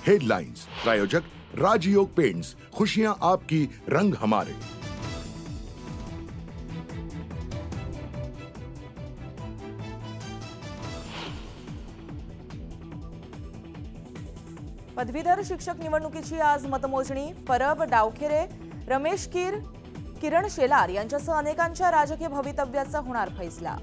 Headlines प्रायोजक राजयोग paints, खुशियां आपकी, रंग हमारे। पदवीधर शिक्षक निवडणुकीची आज मतमोजणी। परब, डावखेरे, रमेश कीर, किरण शेलार यांच्यासह अनेकांच्या राजकीय भवितव्याचा होणार फैसला।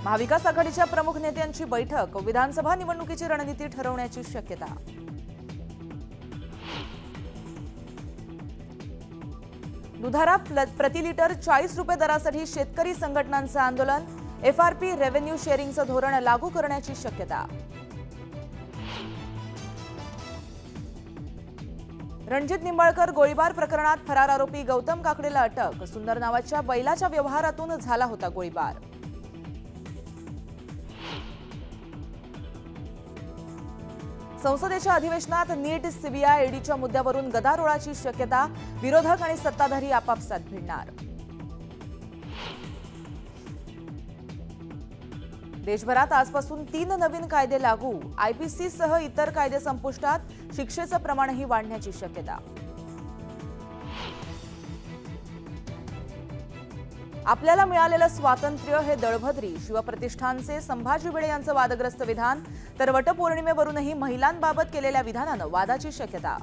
महाविकास आघाडीच्या प्रमुख नेत्यांची बैठक, विधानसभा निवडणुकीची रणनीती ठरवण्याची शक्यता। दुधारा प्रति लिटर 40 रुपये दरासाठी शेतकरी संघटनांचं आंदोलन। एफआरपी रेव्हेन्यू शेअरिंगचं धोरण लागू करण्याची शक्यता। रणजित निंबाळकर गोळीबार प्रकरणात फरार आरोपी गौतम काकडेला अटक। सुंदर नावाच्या बैलाच्या व्यवहारातून झाला होता गोळीबार। संसदेच्या अधिवेशनात नीट, सीबीआय, ईडीच्या मुद्द्यावरून गदारोळाची शक्यता। विरोधक आणि सत्ताधारी आपापसात भिडणार। देशभरात आजपासून 3 नवीन कायदे लागू। आयपीसी सह इतर कायदे संपुष्टात। शिक्षेचं प्रमाणही वाढण्याची शक्यता। आपल्याला मिळालेलं स्वातंत्र्य हे दळभद्री, शिवप्रतिष्ठानचे संभाजी भिडे यांचं वादग्रस्त विधान। तर वटपौर्णिमेवरूनही महिलांबाबत केलेल्या विधानानं वादाची शक्यता।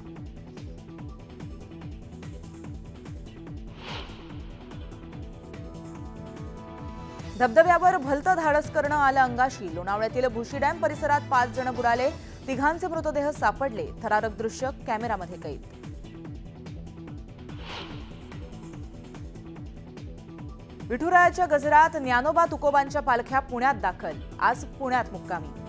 धबधब्यावर भलतं धाडस करणं आलं अंगाशी। लोणावळ्यातील भुशी डॅम परिसरात 5 जण बुडाले। तिघांचे मृतदेह सापडले। थरारक दृश्य कॅमेरामध्ये कैद। विठुरायाच्या गजरात ज्ञानोबा तुकोबांच्या पालख्या पुण्यात दाखल। आज पुण्यात मुक्कामी।